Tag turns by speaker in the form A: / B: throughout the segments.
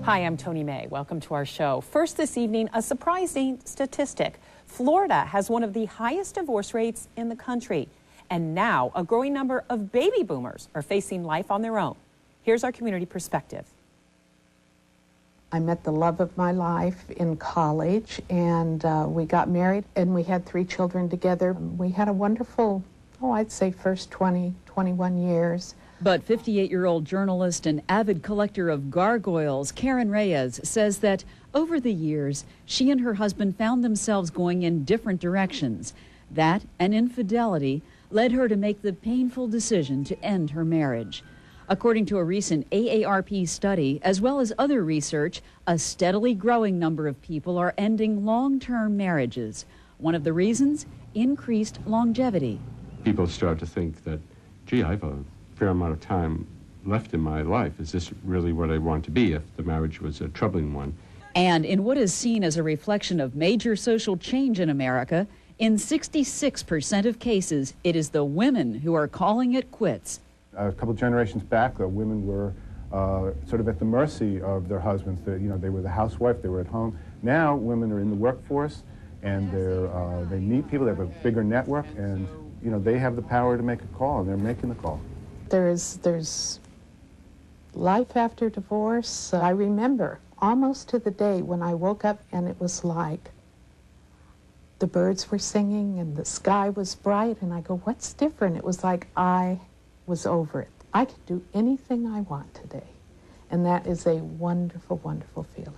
A: Hi, I'm Tony May. Welcome to our show. First this evening, a surprising statistic. Florida has one of the highest divorce rates in the country. And now a growing number of baby boomers are facing life on their own. Here's our community perspective.
B: I met the love of my life in college, and we got married, and we had 3 children together. We had a wonderful, I'd say first 20, 21 years.
C: But 58-year-old journalist and avid collector of gargoyles, Karen Reyes, says that over the years, she and her husband found themselves going in different directions. That and infidelity led her to make the painful decision to end her marriage. According to a recent AARP study, as well as other research, a steadily growing number of people are ending long-term marriages. One of the reasons? Increased longevity.
D: People start to think that, gee, I have a fair amount of time left in my life. Is this really what I want to be if the marriage was a troubling one?
C: And in what is seen as a reflection of major social change in America, in 66% of cases, it is the women who are calling it quits.
E: A couple generations back, the women were sort of at the mercy of their husbands. They were the housewife, they were at home. Now women are in the workforce, and they meet people, they have a bigger network, and they have the power to make a call, and they're making the call.
B: There's life after divorce. I remember almost to the day when I woke up and it was like the birds were singing and the sky was bright, and I go, what's different? It was like I was over it. I could do anything I want today. And that is a wonderful, wonderful feeling.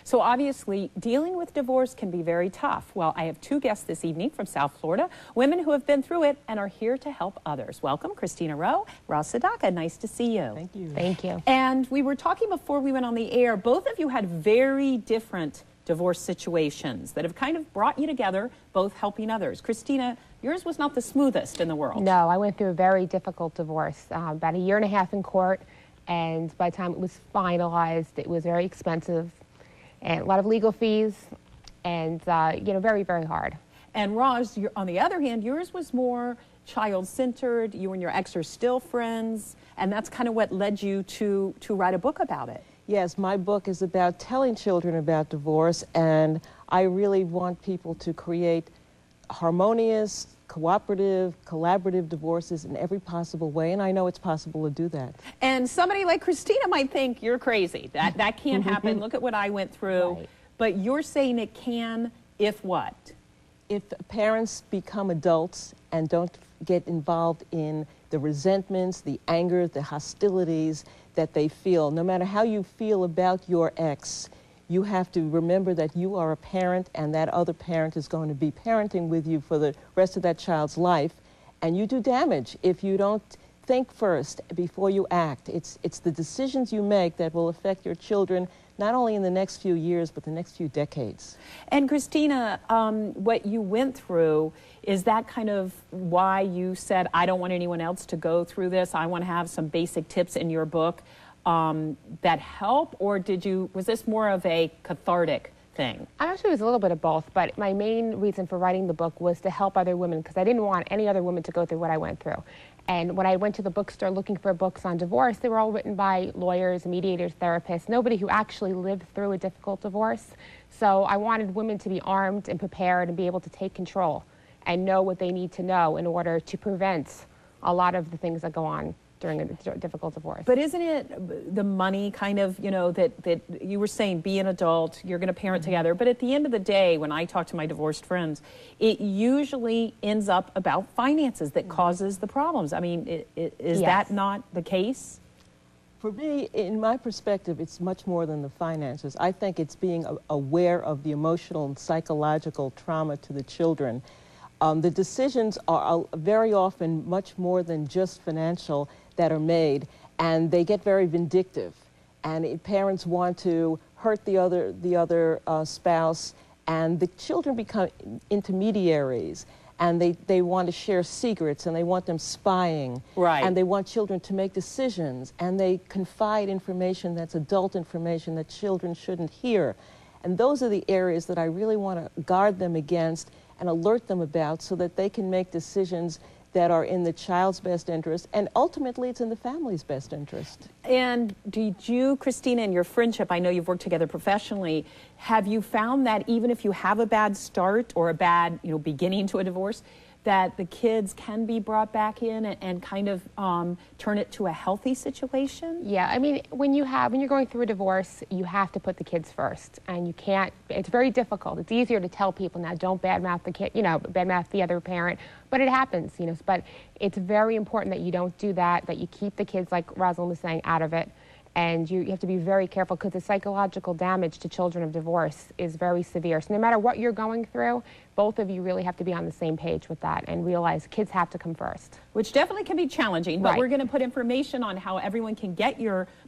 A: So obviously, dealing with divorce can be very tough. Well, I have 2 guests this evening from South Florida, women who have been through it and are here to help others. Welcome, Christina Rowe, Rosalind Sedacca. Nice to see you.
F: Thank you.
G: Thank you.
A: And we were talking before we went on the air. Both of you had very different divorce situations that have kind of brought you together, both helping others. Christina, yours was not the smoothest in the world.
G: No, I went through a very difficult divorce, about 1.5 years in court, and by the time it was finalized, it was very expensive, and a lot of legal fees, and very, very hard.
A: And Roz, on the other hand, yours was more child-centered. You and your ex are still friends, and that's kind of what led you to write a book about it.
F: Yes, my book is about telling children about divorce, and I really want people to create harmonious, cooperative, collaborative divorces in every possible way, and I know it's possible to do that.
A: And somebody like Christina might think you're crazy. That can't happen. Look at what I went through.
G: Right.
A: But you're saying it can if what?
F: If parents become adults and don't get involved in the resentments, the anger, the hostilities that they feel, no matter how you feel about your ex, you have to remember that you are a parent, and that other parent is going to be parenting with you for the rest of that child's life, and you do damage if you don't think first before you act. It's the decisions you make that will affect your children, not only in the next few years, but the next few decades.
A: And Christina, what you went through, is that kind of why you said, I don't want anyone else to go through this, I want to have some basic tips in your book that help, or was this more of a cathartic thing?
G: Actually, it was a little bit of both, but my main reason for writing the book was to help other women, because I didn't want any other women to go through what I went through. And when I went to the bookstore looking for books on divorce, they were all written by lawyers, mediators, therapists, nobody who actually lived through a difficult divorce. So I wanted women to be armed and prepared and be able to take control and know what they need to know in order to prevent a lot of the things that go on during a difficult divorce.
A: But isn't it the money kind of, that you were saying, be an adult, you're going to parent together, but at the end of the day, when I talk to my divorced friends, it usually ends up about finances that causes the problems. I mean, is that not the case?
F: For me, in my perspective, it's much more than the finances. I think it's being aware of the emotional and psychological trauma to the children. The decisions are very often much more than just financial that are made, and they get very vindictive. And parents want to hurt the other spouse, and the children become intermediaries, and they want to share secrets, and they want them spying.
A: Right.
F: And they want children to make decisions, and they confide information that's adult information that children shouldn't hear. And those are the areas that I really want to guard them against and alert them about, so that they can make decisions that are in the child's best interest, and ultimately it's in the family's best interest.
A: And did you, Christina, in your friendship, I know you've worked together professionally, have you found that even if you have a bad start or a bad, beginning to a divorce, that the kids can be brought back in and kind of turn it to a healthy situation?
G: Yeah, I mean, when you're going through a divorce, you have to put the kids first, and you can't. It's very difficult. It's easier to tell people now, don't badmouth the kid, badmouth the other parent, but it happens, But it's very important that you don't do that. That you keep the kids, like Rosalind was saying, out of it. And you have to be very careful because the psychological damage to children of divorce is very severe. So no matter what you're going through, both of you really have to be on the same page with that and realize kids have to come first.
A: Which definitely can be challenging, but
G: Right.
A: we're going to put information on how everyone can get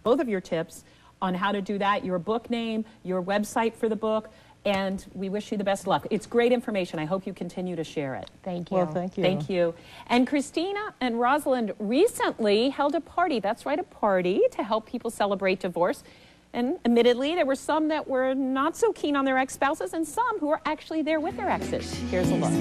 A: both of your tips on how to do that, your book name, your website for the book, and we wish you the best of luck. It's great information. I hope you continue to share it.
G: Thank you.
F: Well, thank you.
A: Thank you. And Christina and Rosalind recently held a party, that's right, a party to help people celebrate divorce. And admittedly, there were some that were not so keen on their ex-spouses and some who were actually there with their exes. Here's a look.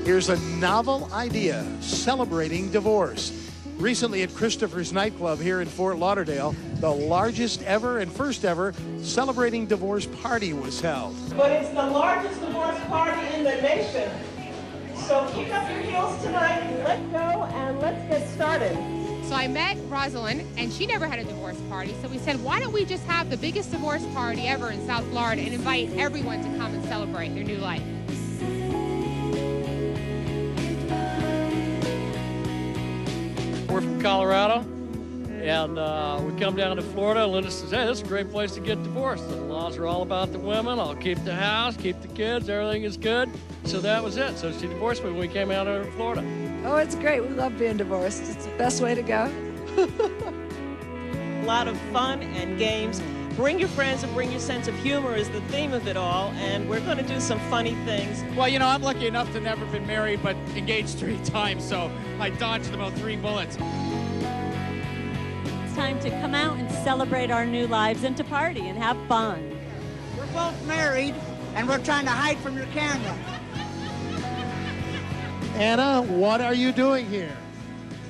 H: Here's a novel idea, celebrating divorce. Recently at Christopher's nightclub here in Fort Lauderdale, the largest ever and first ever celebrating divorce party was held.
I: But it's the largest divorce party in the nation. So kick up your heels tonight, let's go, and let's get started.
J: So I met Rosalind, and she never had a divorce party. So we said, why don't we just have the biggest divorce party ever in South Florida and invite everyone to come and celebrate their new life.
K: We're from Colorado, and we come down to Florida, and Linda says, hey, this is a great place to get divorced. The laws are all about the women. I'll keep the house, keep the kids, everything is good. So that was it. So she divorced me when we came out of Florida.
L: Oh, it's great. We love being divorced. It's the best way to go.
I: A lot of fun and games. Bring your friends and bring your sense of humor is the theme of it all, and we're going to do some funny things.
M: Well, I'm lucky enough to never been married, but engaged 3 times, so I dodged about 3 bullets.
N: It's time to come out and celebrate our new lives and to party and have fun.
O: We're both married, and we're trying to hide from your camera.
H: Anna, what are you doing here?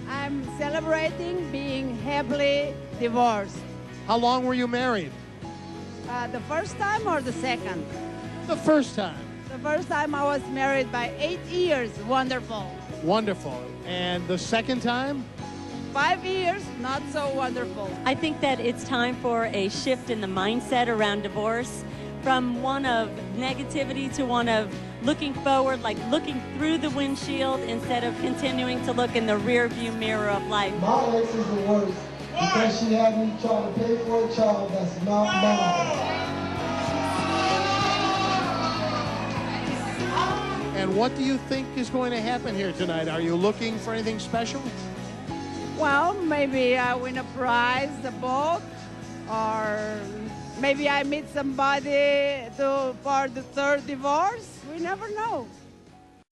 L: I'm celebrating being happily divorced.
H: How long were you married?
L: The first time or the second?
H: The first time.
L: The first time I was married by 8 years. Wonderful.
H: Wonderful. And the second time?
L: 5 years, not so wonderful.
N: I think that it's time for a shift in the mindset around divorce from one of negativity to one of looking forward, like looking through the windshield instead of continuing to look in the rear view mirror of life.
P: My ex is the worst because she had me trying to pay for a child that's not mine.
H: And what do you think is going to happen here tonight? Are you looking for anything special?
L: Well, maybe I win a prize, a book, or maybe I meet somebody for the third divorce. We never know.